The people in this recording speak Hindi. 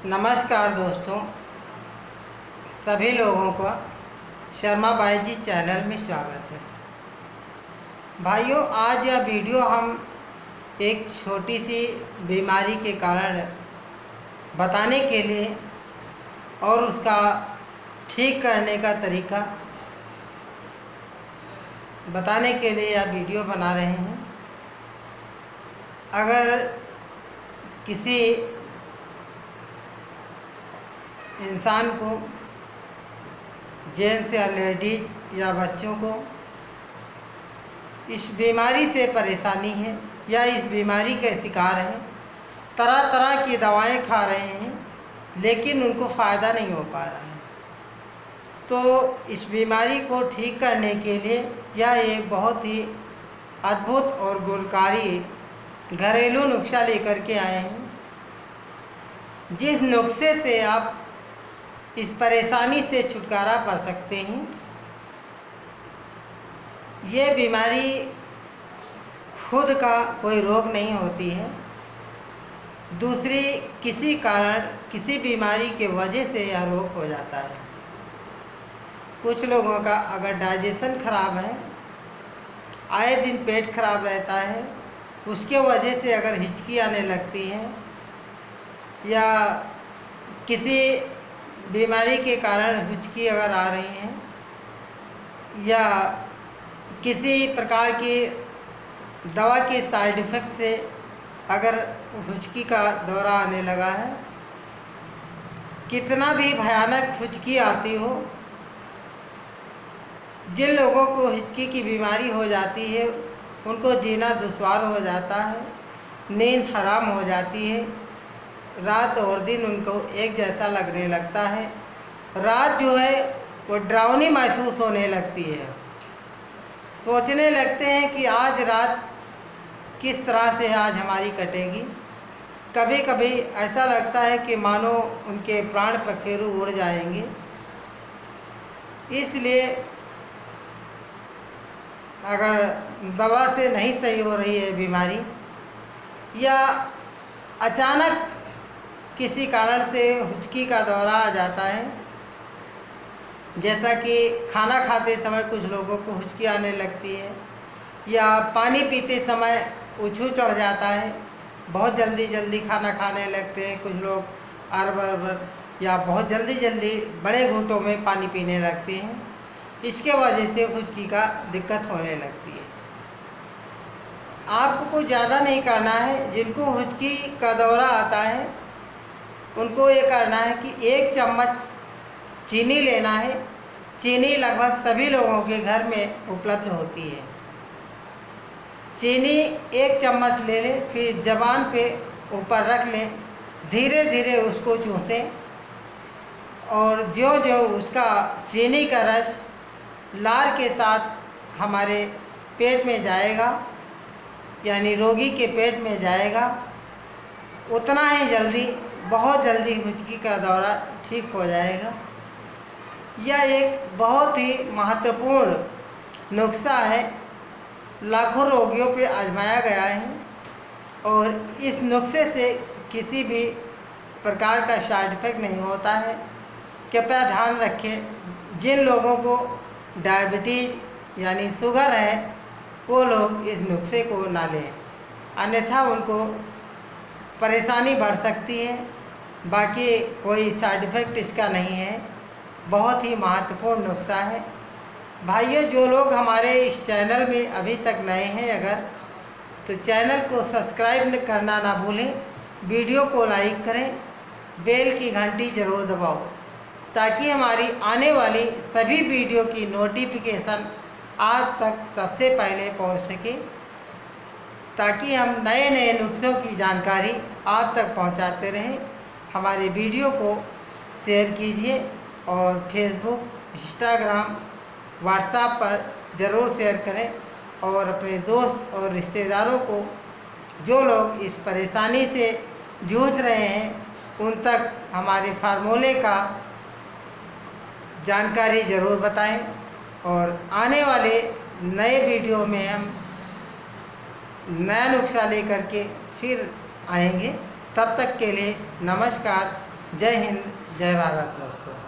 नमस्कार दोस्तों, सभी लोगों का शर्मा भाई जी चैनल में स्वागत है। भाइयों, आज यह वीडियो हम एक छोटी सी बीमारी के कारण बताने के लिए और उसका ठीक करने का तरीका बताने के लिए यह वीडियो बना रहे हैं। अगर किसी इंसान को, जेंट्स या लेडीज या बच्चों को इस बीमारी से परेशानी है या इस बीमारी के शिकार हैं, तरह तरह की दवाएं खा रहे हैं लेकिन उनको फ़ायदा नहीं हो पा रहा है, तो इस बीमारी को ठीक करने के लिए यह एक बहुत ही अद्भुत और गुणकारी घरेलू नुस्खा लेकर के आए हैं, जिस नुस्खे से आप इस परेशानी से छुटकारा पा सकते हैं। ये बीमारी खुद का कोई रोग नहीं होती है, दूसरी किसी कारण किसी बीमारी के वजह से यह रोग हो जाता है। कुछ लोगों का अगर डाइजेशन खराब है, आए दिन पेट खराब रहता है, उसके वजह से अगर हिचकी आने लगती है या किसी बीमारी के कारण हिचकी अगर आ रही है या किसी प्रकार की दवा के साइड इफ़ेक्ट से अगर हिचकी का दौरा आने लगा है, कितना भी भयानक हिचकी आती हो, जिन लोगों को हिचकी की बीमारी हो जाती है उनको जीना दुश्वार हो जाता है, नींद हराम हो जाती है, रात और दिन उनको एक जैसा लगने लगता है, रात जो है वो डरावनी महसूस होने लगती है, सोचने लगते हैं कि आज रात किस तरह से आज हमारी कटेगी। कभी कभी ऐसा लगता है कि मानो उनके प्राण पखेरु उड़ जाएंगे। इसलिए अगर दवा से नहीं सही हो रही है बीमारी या अचानक किसी कारण से हिचकी का दौरा आ जाता है, जैसा कि खाना खाते समय कुछ लोगों को हिचकी आने लगती है या पानी पीते समय उछू चढ़ जाता है, बहुत जल्दी जल्दी खाना खाने लगते हैं कुछ लोग, अरबर या बहुत जल्दी जल्दी बड़े घूंटों में पानी पीने लगते हैं, इसके वजह से हिचकी का दिक्कत होने लगती है। आपको कुछ ज़्यादा नहीं करना है। जिनको हिचकी का दौरा आता है उनको ये करना है कि 1 चम्मच चीनी लेना है। चीनी लगभग सभी लोगों के घर में उपलब्ध होती है। चीनी 1 चम्मच ले लें, फिर ज़बान पे ऊपर रख लें, धीरे धीरे उसको चूसें और जो जो उसका चीनी का रस लार के साथ हमारे पेट में जाएगा, यानी रोगी के पेट में जाएगा, उतना ही जल्दी, बहुत जल्दी हिचकी का दौरा ठीक हो जाएगा। यह एक बहुत ही महत्वपूर्ण नुस्खा है, लाखों रोगियों पे आजमाया गया है और इस नुस्खे से किसी भी प्रकार का साइड इफ़ेक्ट नहीं होता है। कृपया ध्यान रखें, जिन लोगों को डायबिटीज़ यानी शुगर है वो लोग इस नुस्खे को ना लें, अन्यथा उनको परेशानी बढ़ सकती है। बाकी कोई साइड इफ़ेक्ट इसका नहीं है, बहुत ही महत्वपूर्ण नुस्खा है। भाइयों, जो लोग हमारे इस चैनल में अभी तक नए हैं अगर, तो चैनल को सब्सक्राइब करना ना भूलें, वीडियो को लाइक करें, बेल की घंटी ज़रूर दबाओ ताकि हमारी आने वाली सभी वीडियो की नोटिफिकेशन आप तक सबसे पहले पहुंच सके, ताकि हम नए नए नुस्खों की जानकारी आप तक पहुंचाते रहें। हमारे वीडियो को शेयर कीजिए और फेसबुक, इंस्टाग्राम, व्हाट्सएप पर ज़रूर शेयर करें और अपने दोस्त और रिश्तेदारों को, जो लोग इस परेशानी से जूझ रहे हैं, उन तक हमारे फार्मूले का जानकारी ज़रूर बताएं और आने वाले नए वीडियो में हम नया नुस्खा लेकर के फिर आएंगे। तब तक के लिए नमस्कार। जय हिंद, जय भारत दोस्तों।